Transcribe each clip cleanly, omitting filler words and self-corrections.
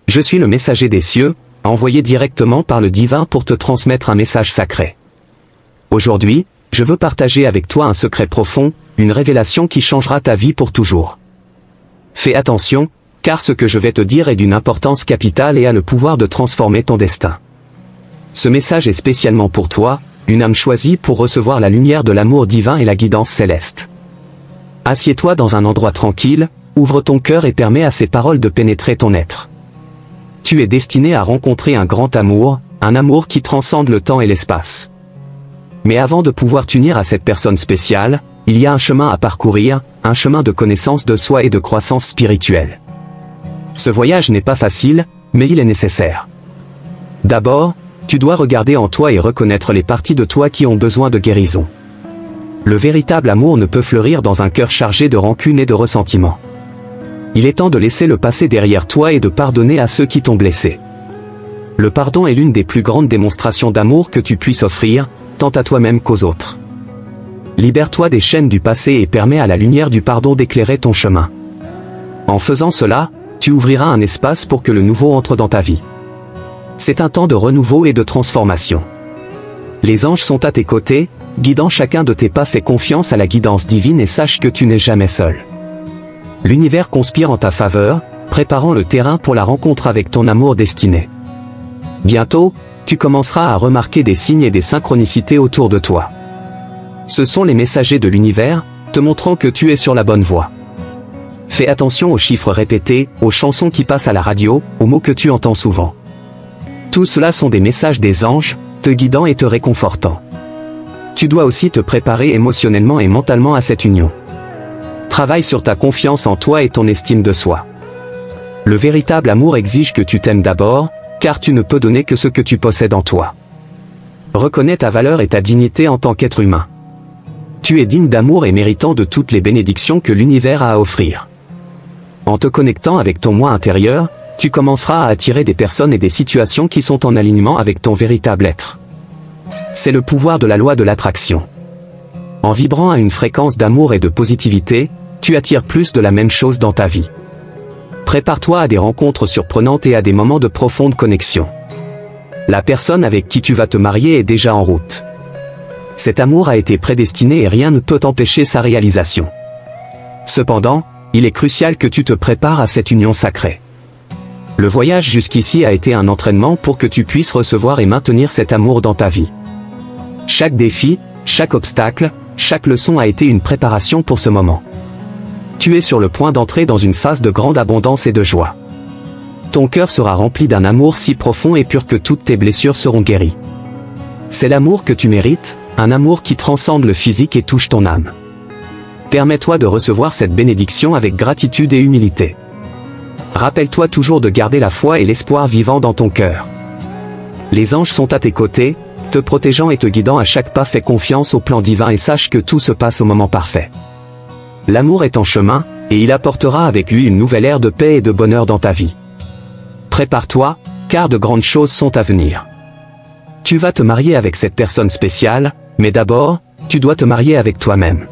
Je suis le messager des cieux, envoyé directement par le divin pour te transmettre un message sacré. Aujourd'hui, je veux partager avec toi un secret profond, une révélation qui changera ta vie pour toujours. Fais attention, car ce que je vais te dire est d'une importance capitale et a le pouvoir de transformer ton destin. Ce message est spécialement pour toi, une âme choisie pour recevoir la lumière de l'amour divin et la guidance céleste. Assieds-toi dans un endroit tranquille, ouvre ton cœur et permets à ces paroles de pénétrer ton être. Tu es destiné à rencontrer un grand amour, un amour qui transcende le temps et l'espace. Mais avant de pouvoir t'unir à cette personne spéciale, il y a un chemin à parcourir, un chemin de connaissance de soi et de croissance spirituelle. Ce voyage n'est pas facile, mais il est nécessaire. D'abord, tu dois regarder en toi et reconnaître les parties de toi qui ont besoin de guérison. Le véritable amour ne peut fleurir dans un cœur chargé de rancune et de ressentiment. Il est temps de laisser le passé derrière toi et de pardonner à ceux qui t'ont blessé. Le pardon est l'une des plus grandes démonstrations d'amour que tu puisses offrir, tant à toi-même qu'aux autres. Libère-toi des chaînes du passé et permets à la lumière du pardon d'éclairer ton chemin. En faisant cela, tu ouvriras un espace pour que le nouveau entre dans ta vie. C'est un temps de renouveau et de transformation. Les anges sont à tes côtés, guidant chacun de tes pas. Fais confiance à la guidance divine et sache que tu n'es jamais seul. L'univers conspire en ta faveur, préparant le terrain pour la rencontre avec ton amour destiné. Bientôt, tu commenceras à remarquer des signes et des synchronicités autour de toi. Ce sont les messagers de l'univers, te montrant que tu es sur la bonne voie. Fais attention aux chiffres répétés, aux chansons qui passent à la radio, aux mots que tu entends souvent. Tout cela sont des messages des anges, te guidant et te réconfortant. Tu dois aussi te préparer émotionnellement et mentalement à cette union. Travaille sur ta confiance en toi et ton estime de soi. Le véritable amour exige que tu t'aimes d'abord, car tu ne peux donner que ce que tu possèdes en toi. Reconnais ta valeur et ta dignité en tant qu'être humain. Tu es digne d'amour et méritant de toutes les bénédictions que l'univers a à offrir. En te connectant avec ton moi intérieur, tu commenceras à attirer des personnes et des situations qui sont en alignement avec ton véritable être. C'est le pouvoir de la loi de l'attraction. En vibrant à une fréquence d'amour et de positivité, tu attires plus de la même chose dans ta vie. Prépare-toi à des rencontres surprenantes et à des moments de profonde connexion. La personne avec qui tu vas te marier est déjà en route. Cet amour a été prédestiné et rien ne peut empêcher sa réalisation. Cependant, il est crucial que tu te prépares à cette union sacrée. Le voyage jusqu'ici a été un entraînement pour que tu puisses recevoir et maintenir cet amour dans ta vie. Chaque défi, chaque obstacle, chaque leçon a été une préparation pour ce moment. Tu es sur le point d'entrer dans une phase de grande abondance et de joie. Ton cœur sera rempli d'un amour si profond et pur que toutes tes blessures seront guéries. C'est l'amour que tu mérites, un amour qui transcende le physique et touche ton âme. Permets-toi de recevoir cette bénédiction avec gratitude et humilité. Rappelle-toi toujours de garder la foi et l'espoir vivant dans ton cœur. Les anges sont à tes côtés, te protégeant et te guidant à chaque pas. Fais confiance au plan divin et sache que tout se passe au moment parfait. L'amour est en chemin, et il apportera avec lui une nouvelle ère de paix et de bonheur dans ta vie. Prépare-toi, car de grandes choses sont à venir. Tu vas te marier avec cette personne spéciale, mais d'abord, tu dois te marier avec toi-même.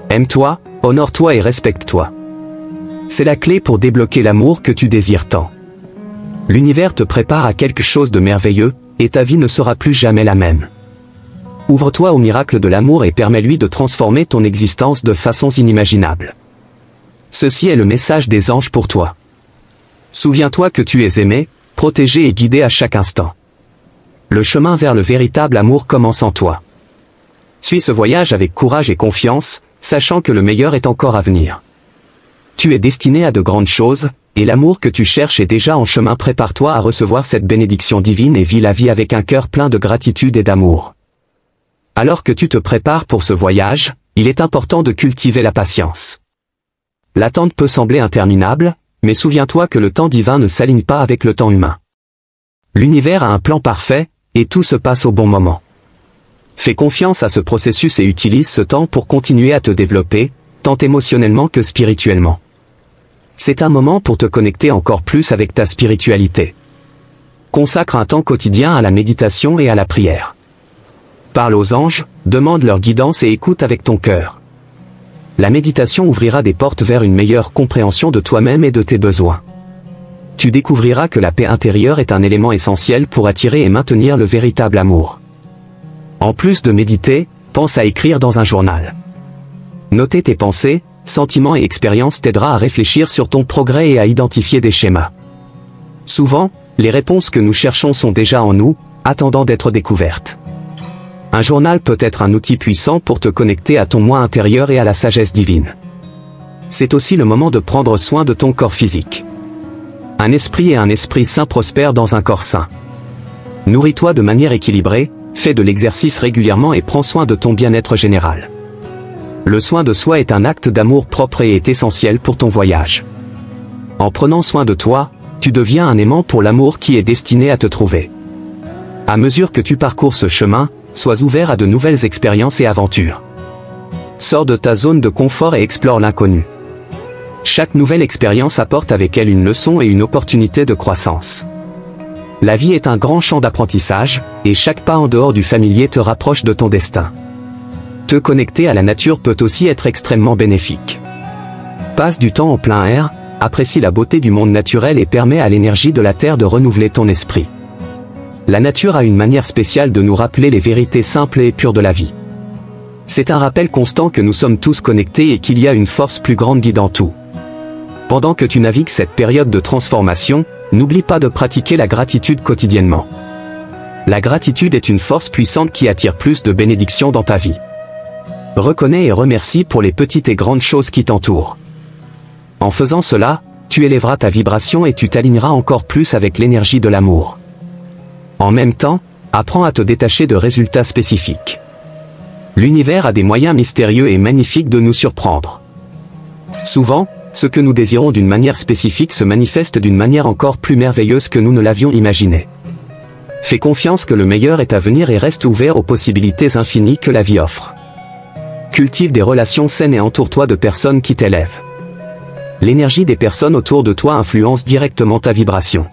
Aime-toi, honore-toi et respecte-toi. C'est la clé pour débloquer l'amour que tu désires tant. L'univers te prépare à quelque chose de merveilleux, et ta vie ne sera plus jamais la même. Ouvre-toi au miracle de l'amour et permets-lui de transformer ton existence de façons inimaginables. Ceci est le message des anges pour toi. Souviens-toi que tu es aimé, protégé et guidé à chaque instant. Le chemin vers le véritable amour commence en toi. Suis ce voyage avec courage et confiance, sachant que le meilleur est encore à venir. Tu es destiné à de grandes choses, et l'amour que tu cherches est déjà en chemin. Prépare-toi à recevoir cette bénédiction divine et vis la vie avec un cœur plein de gratitude et d'amour. Alors que tu te prépares pour ce voyage, il est important de cultiver la patience. L'attente peut sembler interminable, mais souviens-toi que le temps divin ne s'aligne pas avec le temps humain. L'univers a un plan parfait, et tout se passe au bon moment. Fais confiance à ce processus et utilise ce temps pour continuer à te développer, tant émotionnellement que spirituellement. C'est un moment pour te connecter encore plus avec ta spiritualité. Consacre un temps quotidien à la méditation et à la prière. Parle aux anges, demande leur guidance et écoute avec ton cœur. La méditation ouvrira des portes vers une meilleure compréhension de toi-même et de tes besoins. tu découvriras que la paix intérieure est un élément essentiel pour attirer et maintenir le véritable amour. En plus de méditer, pense à écrire dans un journal. Noter tes pensées, sentiments et expériences t'aidera à réfléchir sur ton progrès et à identifier des schémas. Souvent, les réponses que nous cherchons sont déjà en nous, attendant d'être découvertes. Un journal peut être un outil puissant pour te connecter à ton moi intérieur et à la sagesse divine. C'est aussi le moment de prendre soin de ton corps physique. Un esprit sain prospèrent dans un corps sain. Nourris-toi de manière équilibrée, fais de l'exercice régulièrement et prends soin de ton bien-être général. Le soin de soi est un acte d'amour propre et est essentiel pour ton voyage. En prenant soin de toi, tu deviens un aimant pour l'amour qui est destiné à te trouver. À mesure que tu parcours ce chemin, sois ouvert à de nouvelles expériences et aventures. Sors de ta zone de confort et explore l'inconnu. Chaque nouvelle expérience apporte avec elle une leçon et une opportunité de croissance. La vie est un grand champ d'apprentissage, et chaque pas en dehors du familier te rapproche de ton destin. Te connecter à la nature peut aussi être extrêmement bénéfique. Passe du temps en plein air, apprécie la beauté du monde naturel et permets à l'énergie de la terre de renouveler ton esprit. La nature a une manière spéciale de nous rappeler les vérités simples et pures de la vie. C'est un rappel constant que nous sommes tous connectés et qu'il y a une force plus grande guidant tout. Pendant que tu navigues cette période de transformation, n'oublie pas de pratiquer la gratitude quotidiennement. La gratitude est une force puissante qui attire plus de bénédictions dans ta vie. Reconnais et remercie pour les petites et grandes choses qui t'entourent. En faisant cela, tu élèveras ta vibration et tu t'aligneras encore plus avec l'énergie de l'amour. En même temps, apprends à te détacher de résultats spécifiques. L'univers a des moyens mystérieux et magnifiques de nous surprendre. Souvent, ce que nous désirons d'une manière spécifique se manifeste d'une manière encore plus merveilleuse que nous ne l'avions imaginé. Fais confiance que le meilleur est à venir et reste ouvert aux possibilités infinies que la vie offre. Cultive des relations saines et entoure-toi de personnes qui t'élèvent. L'énergie des personnes autour de toi influence directement ta vibration.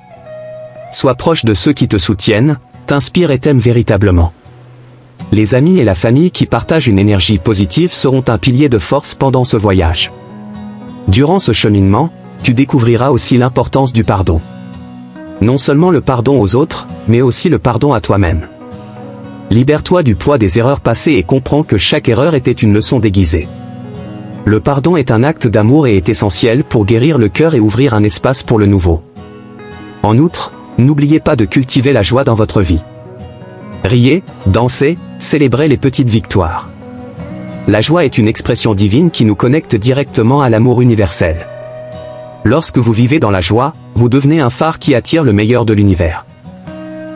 Sois proche de ceux qui te soutiennent, t'inspirent et t'aiment véritablement. Les amis et la famille qui partagent une énergie positive seront un pilier de force pendant ce voyage. Durant ce cheminement, tu découvriras aussi l'importance du pardon. Non seulement le pardon aux autres, mais aussi le pardon à toi-même. Libère-toi du poids des erreurs passées et comprends que chaque erreur était une leçon déguisée. Le pardon est un acte d'amour et est essentiel pour guérir le cœur et ouvrir un espace pour le nouveau. En outre, n'oubliez pas de cultiver la joie dans votre vie. Riez, dansez, célébrez les petites victoires. La joie est une expression divine qui nous connecte directement à l'amour universel. Lorsque vous vivez dans la joie, vous devenez un phare qui attire le meilleur de l'univers.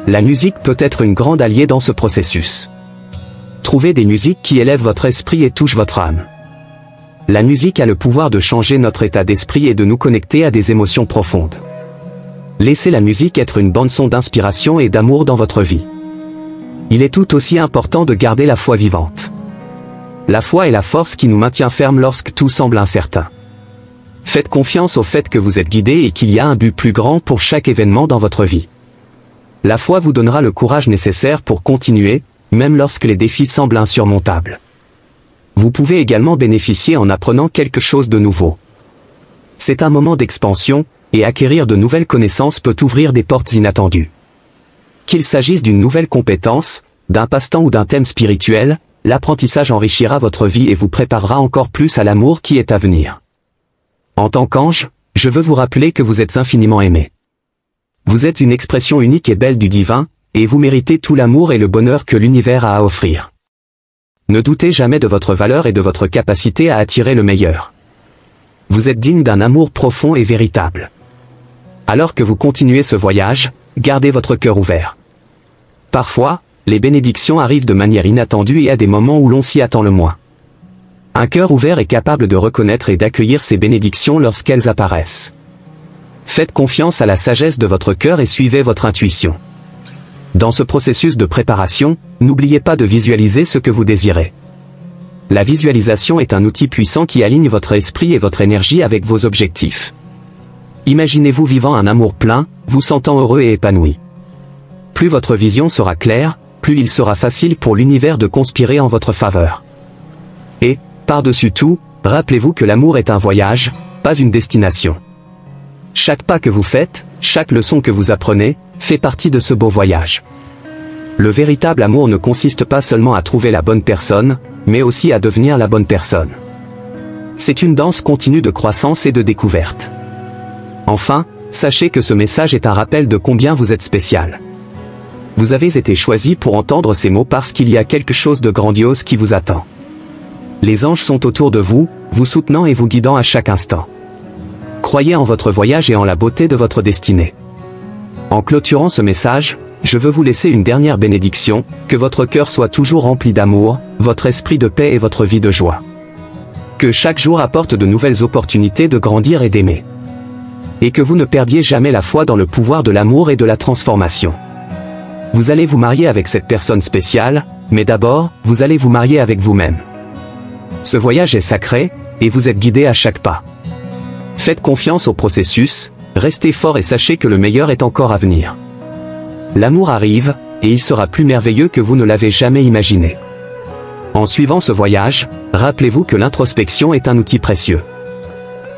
La musique peut être une grande alliée dans ce processus. Trouvez des musiques qui élèvent votre esprit et touchent votre âme. La musique a le pouvoir de changer notre état d'esprit et de nous connecter à des émotions profondes. Laissez la musique être une bande-son d'inspiration et d'amour dans votre vie. Il est tout aussi important de garder la foi vivante. La foi est la force qui nous maintient fermes lorsque tout semble incertain. Faites confiance au fait que vous êtes guidé et qu'il y a un but plus grand pour chaque événement dans votre vie. La foi vous donnera le courage nécessaire pour continuer, même lorsque les défis semblent insurmontables. Vous pouvez également bénéficier en apprenant quelque chose de nouveau. C'est un moment d'expansion, et acquérir de nouvelles connaissances peut ouvrir des portes inattendues. Qu'il s'agisse d'une nouvelle compétence, d'un passe-temps ou d'un thème spirituel, l'apprentissage enrichira votre vie et vous préparera encore plus à l'amour qui est à venir. En tant qu'ange, je veux vous rappeler que vous êtes infiniment aimé. Vous êtes une expression unique et belle du divin, et vous méritez tout l'amour et le bonheur que l'univers a à offrir. Ne doutez jamais de votre valeur et de votre capacité à attirer le meilleur. Vous êtes digne d'un amour profond et véritable. Alors que vous continuez ce voyage, gardez votre cœur ouvert. Parfois, les bénédictions arrivent de manière inattendue et à des moments où l'on s'y attend le moins. Un cœur ouvert est capable de reconnaître et d'accueillir ces bénédictions lorsqu'elles apparaissent. Faites confiance à la sagesse de votre cœur et suivez votre intuition. Dans ce processus de préparation, n'oubliez pas de visualiser ce que vous désirez. La visualisation est un outil puissant qui aligne votre esprit et votre énergie avec vos objectifs. Imaginez-vous vivant un amour plein, vous sentant heureux et épanoui. Plus votre vision sera claire, plus il sera facile pour l'univers de conspirer en votre faveur. Et, par-dessus tout, rappelez-vous que l'amour est un voyage, pas une destination. Chaque pas que vous faites, chaque leçon que vous apprenez, fait partie de ce beau voyage. Le véritable amour ne consiste pas seulement à trouver la bonne personne, mais aussi à devenir la bonne personne. C'est une danse continue de croissance et de découverte. Enfin, sachez que ce message est un rappel de combien vous êtes spécial. Vous avez été choisi pour entendre ces mots parce qu'il y a quelque chose de grandiose qui vous attend. Les anges sont autour de vous, vous soutenant et vous guidant à chaque instant. Croyez en votre voyage et en la beauté de votre destinée. En clôturant ce message, je veux vous laisser une dernière bénédiction, que votre cœur soit toujours rempli d'amour, votre esprit de paix et votre vie de joie. Que chaque jour apporte de nouvelles opportunités de grandir et d'aimer. Et que vous ne perdiez jamais la foi dans le pouvoir de l'amour et de la transformation. Vous allez vous marier avec cette personne spéciale, mais d'abord, vous allez vous marier avec vous-même. Ce voyage est sacré, et vous êtes guidé à chaque pas. Faites confiance au processus, restez fort et sachez que le meilleur est encore à venir. L'amour arrive, et il sera plus merveilleux que vous ne l'avez jamais imaginé. En suivant ce voyage, rappelez-vous que l'introspection est un outil précieux.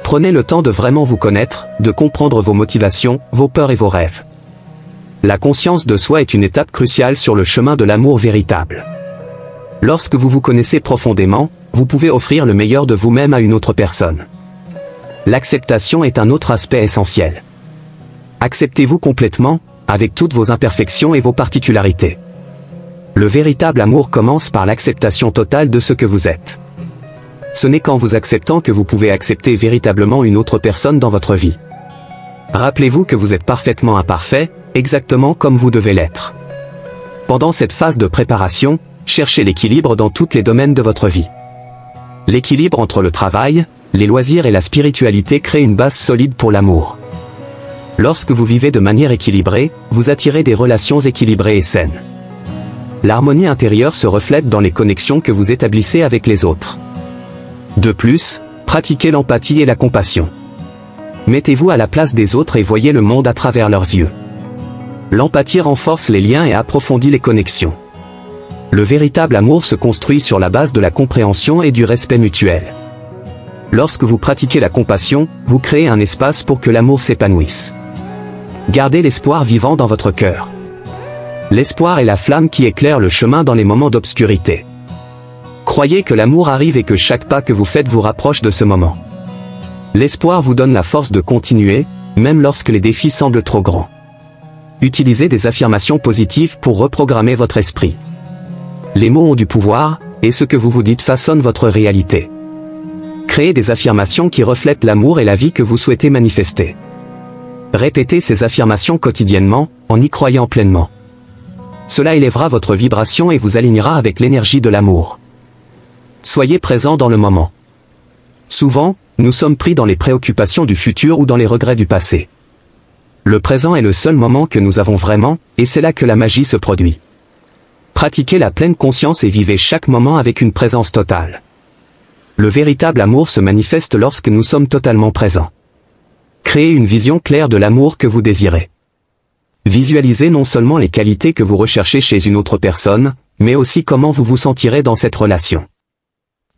Prenez le temps de vraiment vous connaître, de comprendre vos motivations, vos peurs et vos rêves. La conscience de soi est une étape cruciale sur le chemin de l'amour véritable. Lorsque vous vous connaissez profondément, vous pouvez offrir le meilleur de vous-même à une autre personne. L'acceptation est un autre aspect essentiel. Acceptez-vous complètement, avec toutes vos imperfections et vos particularités. Le véritable amour commence par l'acceptation totale de ce que vous êtes. Ce n'est qu'en vous acceptant que vous pouvez accepter véritablement une autre personne dans votre vie. Rappelez-vous que vous êtes parfaitement imparfait, exactement comme vous devez l'être. Pendant cette phase de préparation, cherchez l'équilibre dans tous les domaines de votre vie. L'équilibre entre le travail, les loisirs et la spiritualité crée une base solide pour l'amour. Lorsque vous vivez de manière équilibrée, vous attirez des relations équilibrées et saines. L'harmonie intérieure se reflète dans les connexions que vous établissez avec les autres. De plus, pratiquez l'empathie et la compassion. Mettez-vous à la place des autres et voyez le monde à travers leurs yeux. L'empathie renforce les liens et approfondit les connexions. Le véritable amour se construit sur la base de la compréhension et du respect mutuel. Lorsque vous pratiquez la compassion, vous créez un espace pour que l'amour s'épanouisse. Gardez l'espoir vivant dans votre cœur. L'espoir est la flamme qui éclaire le chemin dans les moments d'obscurité. Croyez que l'amour arrive et que chaque pas que vous faites vous rapproche de ce moment. L'espoir vous donne la force de continuer, même lorsque les défis semblent trop grands. Utilisez des affirmations positives pour reprogrammer votre esprit. Les mots ont du pouvoir, et ce que vous vous dites façonne votre réalité. Créez des affirmations qui reflètent l'amour et la vie que vous souhaitez manifester. Répétez ces affirmations quotidiennement, en y croyant pleinement. Cela élèvera votre vibration et vous alignera avec l'énergie de l'amour. Soyez présent dans le moment. Souvent, nous sommes pris dans les préoccupations du futur ou dans les regrets du passé. Le présent est le seul moment que nous avons vraiment, et c'est là que la magie se produit. Pratiquez la pleine conscience et vivez chaque moment avec une présence totale. Le véritable amour se manifeste lorsque nous sommes totalement présents. Créez une vision claire de l'amour que vous désirez. Visualisez non seulement les qualités que vous recherchez chez une autre personne, mais aussi comment vous vous sentirez dans cette relation.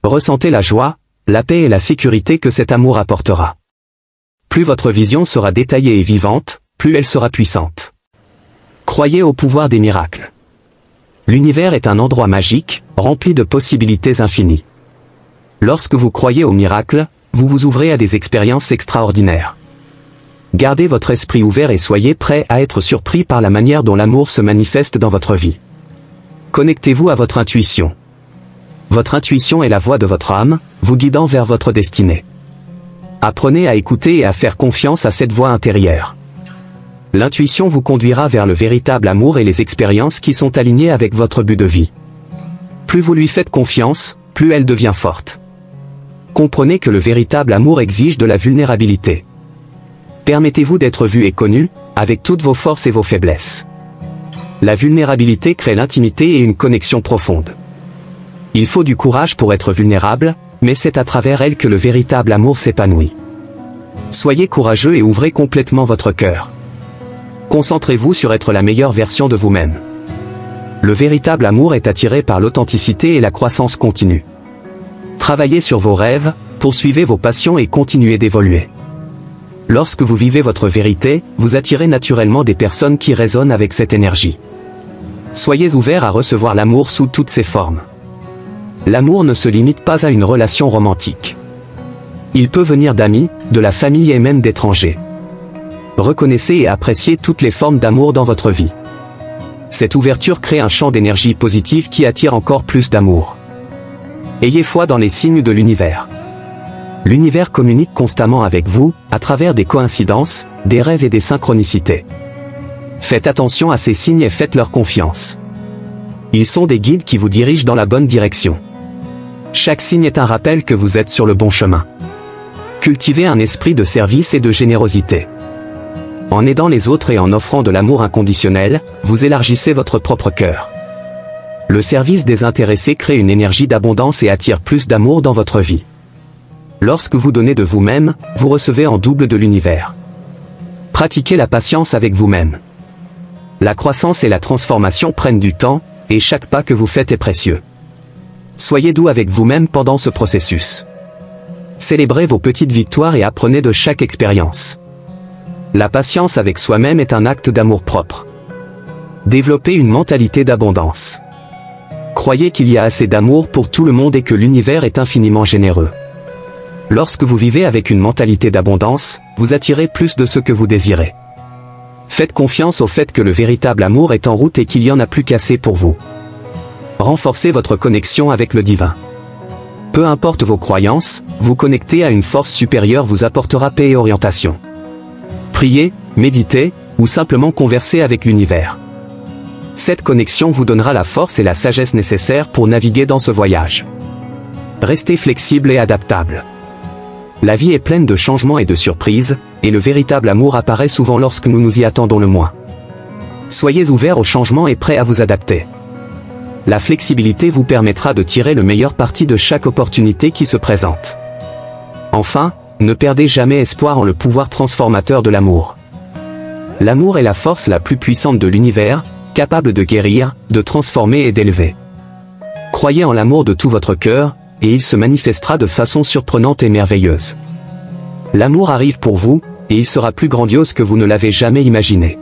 Ressentez la joie, la paix et la sécurité que cet amour apportera. Plus votre vision sera détaillée et vivante, plus elle sera puissante. Croyez au pouvoir des miracles. L'univers est un endroit magique, rempli de possibilités infinies. Lorsque vous croyez aux miracles, vous vous ouvrez à des expériences extraordinaires. Gardez votre esprit ouvert et soyez prêt à être surpris par la manière dont l'amour se manifeste dans votre vie. Connectez-vous à votre intuition. Votre intuition est la voix de votre âme, vous guidant vers votre destinée. Apprenez à écouter et à faire confiance à cette voix intérieure. L'intuition vous conduira vers le véritable amour et les expériences qui sont alignées avec votre but de vie. Plus vous lui faites confiance, plus elle devient forte. Comprenez que le véritable amour exige de la vulnérabilité. Permettez-vous d'être vu et connu, avec toutes vos forces et vos faiblesses. La vulnérabilité crée l'intimité et une connexion profonde. Il faut du courage pour être vulnérable, mais c'est à travers elle que le véritable amour s'épanouit. Soyez courageux et ouvrez complètement votre cœur. Concentrez-vous sur être la meilleure version de vous-même. Le véritable amour est attiré par l'authenticité et la croissance continue. Travaillez sur vos rêves, poursuivez vos passions et continuez d'évoluer. Lorsque vous vivez votre vérité, vous attirez naturellement des personnes qui résonnent avec cette énergie. Soyez ouverts à recevoir l'amour sous toutes ses formes. L'amour ne se limite pas à une relation romantique. Il peut venir d'amis, de la famille et même d'étrangers. Reconnaissez et appréciez toutes les formes d'amour dans votre vie. Cette ouverture crée un champ d'énergie positive qui attire encore plus d'amour. Ayez foi dans les signes de l'univers. L'univers communique constamment avec vous, à travers des coïncidences, des rêves et des synchronicités. Faites attention à ces signes et faites-leur confiance. Ils sont des guides qui vous dirigent dans la bonne direction. Chaque signe est un rappel que vous êtes sur le bon chemin. Cultivez un esprit de service et de générosité. En aidant les autres et en offrant de l'amour inconditionnel, vous élargissez votre propre cœur. Le service désintéressé crée une énergie d'abondance et attire plus d'amour dans votre vie. Lorsque vous donnez de vous-même, vous recevez en double de l'univers. Pratiquez la patience avec vous-même. La croissance et la transformation prennent du temps, et chaque pas que vous faites est précieux. Soyez doux avec vous-même pendant ce processus. Célébrez vos petites victoires et apprenez de chaque expérience. La patience avec soi-même est un acte d'amour-propre. Développez une mentalité d'abondance. Croyez qu'il y a assez d'amour pour tout le monde et que l'univers est infiniment généreux. Lorsque vous vivez avec une mentalité d'abondance, vous attirez plus de ce que vous désirez. Faites confiance au fait que le véritable amour est en route et qu'il y en a plus qu'assez pour vous. Renforcez votre connexion avec le divin. Peu importe vos croyances, vous connecter à une force supérieure vous apportera paix et orientation. Priez, méditez, ou simplement conversez avec l'univers. Cette connexion vous donnera la force et la sagesse nécessaires pour naviguer dans ce voyage. Restez flexible et adaptable. La vie est pleine de changements et de surprises, et le véritable amour apparaît souvent lorsque nous nous y attendons le moins. Soyez ouverts au changement et prêts à vous adapter. La flexibilité vous permettra de tirer le meilleur parti de chaque opportunité qui se présente. Enfin, ne perdez jamais espoir en le pouvoir transformateur de l'amour. L'amour est la force la plus puissante de l'univers, capable de guérir, de transformer et d'élever. Croyez en l'amour de tout votre cœur, et il se manifestera de façon surprenante et merveilleuse. L'amour arrive pour vous, et il sera plus grandiose que vous ne l'avez jamais imaginé.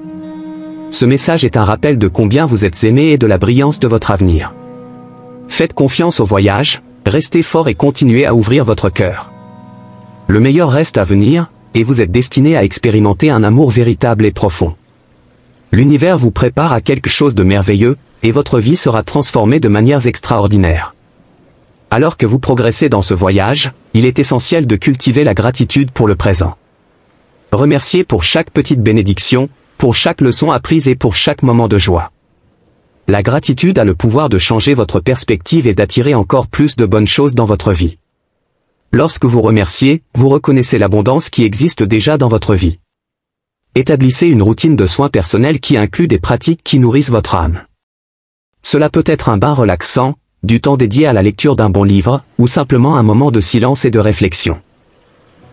Ce message est un rappel de combien vous êtes aimé et de la brillance de votre avenir. Faites confiance au voyage, restez fort et continuez à ouvrir votre cœur. Le meilleur reste à venir, et vous êtes destiné à expérimenter un amour véritable et profond. L'univers vous prépare à quelque chose de merveilleux, et votre vie sera transformée de manières extraordinaires. Alors que vous progressez dans ce voyage, il est essentiel de cultiver la gratitude pour le présent. Remerciez pour chaque petite bénédiction, pour chaque leçon apprise et pour chaque moment de joie. La gratitude a le pouvoir de changer votre perspective et d'attirer encore plus de bonnes choses dans votre vie. Lorsque vous remerciez, vous reconnaissez l'abondance qui existe déjà dans votre vie. Établissez une routine de soins personnels qui inclut des pratiques qui nourrissent votre âme. Cela peut être un bain relaxant, du temps dédié à la lecture d'un bon livre, ou simplement un moment de silence et de réflexion.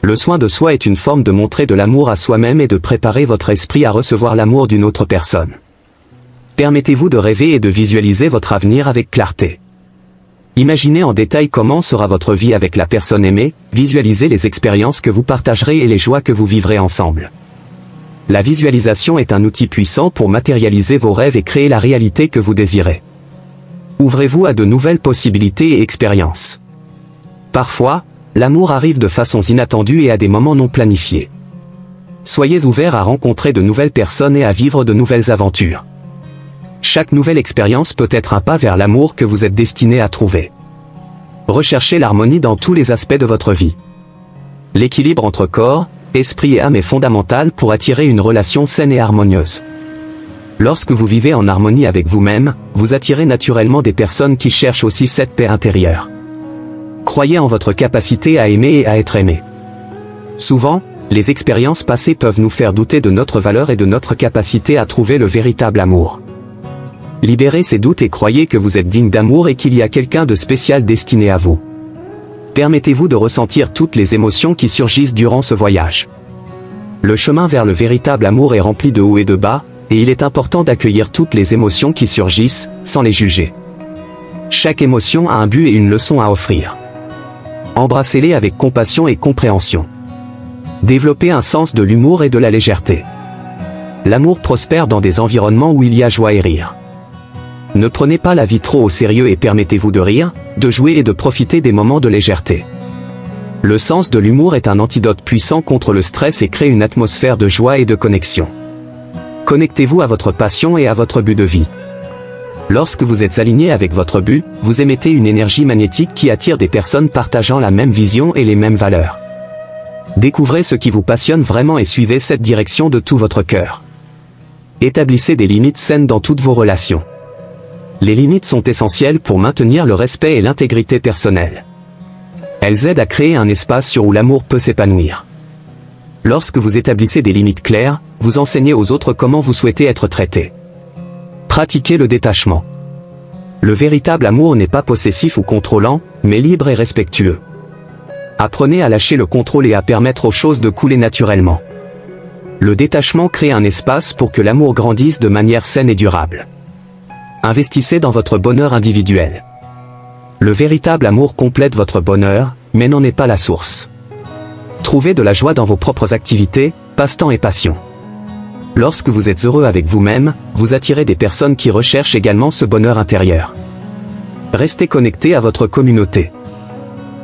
Le soin de soi est une forme de montrer de l'amour à soi-même et de préparer votre esprit à recevoir l'amour d'une autre personne. Permettez-vous de rêver et de visualiser votre avenir avec clarté. Imaginez en détail comment sera votre vie avec la personne aimée, visualisez les expériences que vous partagerez et les joies que vous vivrez ensemble. La visualisation est un outil puissant pour matérialiser vos rêves et créer la réalité que vous désirez. Ouvrez-vous à de nouvelles possibilités et expériences. Parfois, l'amour arrive de façons inattendues et à des moments non planifiés. Soyez ouverts à rencontrer de nouvelles personnes et à vivre de nouvelles aventures. Chaque nouvelle expérience peut être un pas vers l'amour que vous êtes destiné à trouver. Recherchez l'harmonie dans tous les aspects de votre vie. L'équilibre entre corps, esprit et âme est fondamental pour attirer une relation saine et harmonieuse. Lorsque vous vivez en harmonie avec vous-même, vous attirez naturellement des personnes qui cherchent aussi cette paix intérieure. Croyez en votre capacité à aimer et à être aimé. Souvent, les expériences passées peuvent nous faire douter de notre valeur et de notre capacité à trouver le véritable amour. Libérez ces doutes et croyez que vous êtes digne d'amour et qu'il y a quelqu'un de spécial destiné à vous. Permettez-vous de ressentir toutes les émotions qui surgissent durant ce voyage. Le chemin vers le véritable amour est rempli de hauts et de bas, et il est important d'accueillir toutes les émotions qui surgissent, sans les juger. Chaque émotion a un but et une leçon à offrir. Embrassez-les avec compassion et compréhension. Développez un sens de l'humour et de la légèreté. L'amour prospère dans des environnements où il y a joie et rire. Ne prenez pas la vie trop au sérieux et permettez-vous de rire, de jouer et de profiter des moments de légèreté. Le sens de l'humour est un antidote puissant contre le stress et crée une atmosphère de joie et de connexion. Connectez-vous à votre passion et à votre but de vie. Lorsque vous êtes aligné avec votre but, vous émettez une énergie magnétique qui attire des personnes partageant la même vision et les mêmes valeurs. Découvrez ce qui vous passionne vraiment et suivez cette direction de tout votre cœur. Établissez des limites saines dans toutes vos relations. Les limites sont essentielles pour maintenir le respect et l'intégrité personnelle. Elles aident à créer un espace où l'amour peut s'épanouir. Lorsque vous établissez des limites claires, vous enseignez aux autres comment vous souhaitez être traité. Pratiquez le détachement. Le véritable amour n'est pas possessif ou contrôlant, mais libre et respectueux. Apprenez à lâcher le contrôle et à permettre aux choses de couler naturellement. Le détachement crée un espace pour que l'amour grandisse de manière saine et durable. Investissez dans votre bonheur individuel. Le véritable amour complète votre bonheur, mais n'en est pas la source. Trouvez de la joie dans vos propres activités, passe-temps et passions. Lorsque vous êtes heureux avec vous-même, vous attirez des personnes qui recherchent également ce bonheur intérieur. Restez connecté à votre communauté.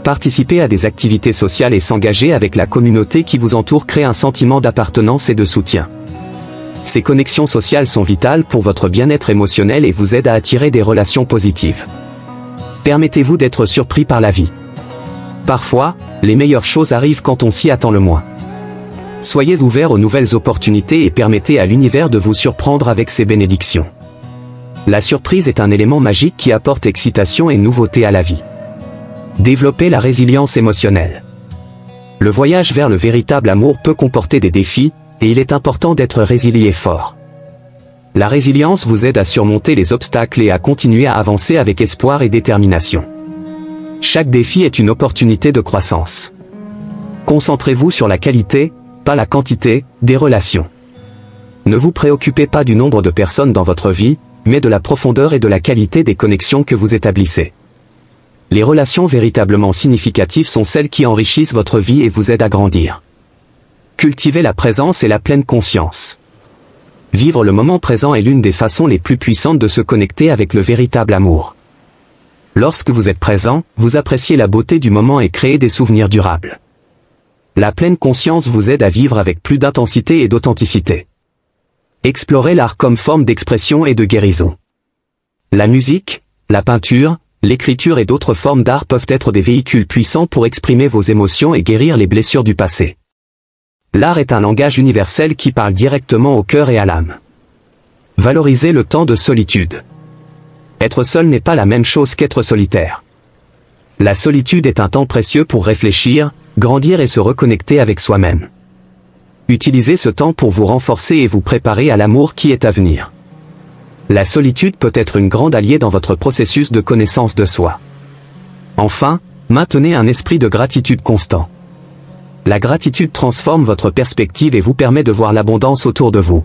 Participer à des activités sociales et s'engager avec la communauté qui vous entoure crée un sentiment d'appartenance et de soutien. Ces connexions sociales sont vitales pour votre bien-être émotionnel et vous aident à attirer des relations positives. Permettez-vous d'être surpris par la vie. Parfois, les meilleures choses arrivent quand on s'y attend le moins. Soyez ouverts aux nouvelles opportunités et permettez à l'univers de vous surprendre avec ses bénédictions. La surprise est un élément magique qui apporte excitation et nouveauté à la vie. Développez la résilience émotionnelle. Le voyage vers le véritable amour peut comporter des défis, et il est important d'être résilient et fort. La résilience vous aide à surmonter les obstacles et à continuer à avancer avec espoir et détermination. Chaque défi est une opportunité de croissance. Concentrez-vous sur la qualité, pas la quantité, des relations. Ne vous préoccupez pas du nombre de personnes dans votre vie, mais de la profondeur et de la qualité des connexions que vous établissez. Les relations véritablement significatives sont celles qui enrichissent votre vie et vous aident à grandir. Cultivez la présence et la pleine conscience. Vivre le moment présent est l'une des façons les plus puissantes de se connecter avec le véritable amour. Lorsque vous êtes présent, vous appréciez la beauté du moment et créez des souvenirs durables. La pleine conscience vous aide à vivre avec plus d'intensité et d'authenticité. Explorez l'art comme forme d'expression et de guérison. La musique, la peinture, l'écriture et d'autres formes d'art peuvent être des véhicules puissants pour exprimer vos émotions et guérir les blessures du passé. L'art est un langage universel qui parle directement au cœur et à l'âme. Valorisez le temps de solitude. Être seul n'est pas la même chose qu'être solitaire. La solitude est un temps précieux pour réfléchir, grandir et se reconnecter avec soi-même. Utilisez ce temps pour vous renforcer et vous préparer à l'amour qui est à venir. La solitude peut être une grande alliée dans votre processus de connaissance de soi. Enfin, maintenez un esprit de gratitude constant. La gratitude transforme votre perspective et vous permet de voir l'abondance autour de vous.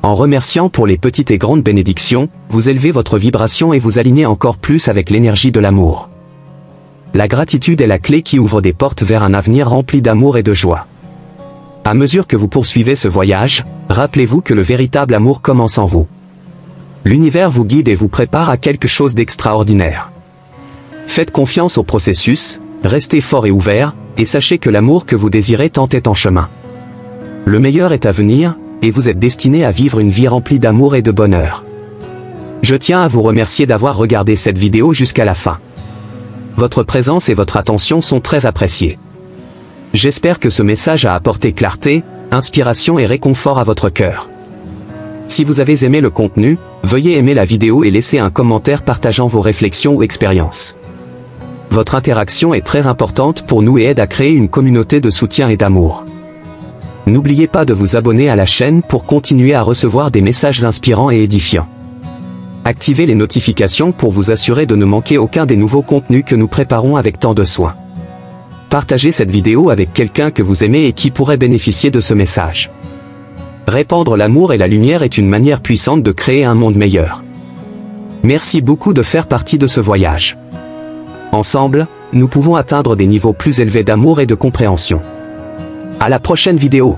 En remerciant pour les petites et grandes bénédictions, vous élevez votre vibration et vous alignez encore plus avec l'énergie de l'amour. La gratitude est la clé qui ouvre des portes vers un avenir rempli d'amour et de joie. À mesure que vous poursuivez ce voyage, rappelez-vous que le véritable amour commence en vous. L'univers vous guide et vous prépare à quelque chose d'extraordinaire. Faites confiance au processus, restez fort et ouvert, et sachez que l'amour que vous désirez tant est en chemin. Le meilleur est à venir, et vous êtes destiné à vivre une vie remplie d'amour et de bonheur. Je tiens à vous remercier d'avoir regardé cette vidéo jusqu'à la fin. Votre présence et votre attention sont très appréciées. J'espère que ce message a apporté clarté, inspiration et réconfort à votre cœur. Si vous avez aimé le contenu, veuillez aimer la vidéo et laisser un commentaire partageant vos réflexions ou expériences. Votre interaction est très importante pour nous et aide à créer une communauté de soutien et d'amour. N'oubliez pas de vous abonner à la chaîne pour continuer à recevoir des messages inspirants et édifiants. Activez les notifications pour vous assurer de ne manquer aucun des nouveaux contenus que nous préparons avec tant de soin. Partagez cette vidéo avec quelqu'un que vous aimez et qui pourrait bénéficier de ce message. Répandre l'amour et la lumière est une manière puissante de créer un monde meilleur. Merci beaucoup de faire partie de ce voyage. Ensemble, nous pouvons atteindre des niveaux plus élevés d'amour et de compréhension. À la prochaine vidéo.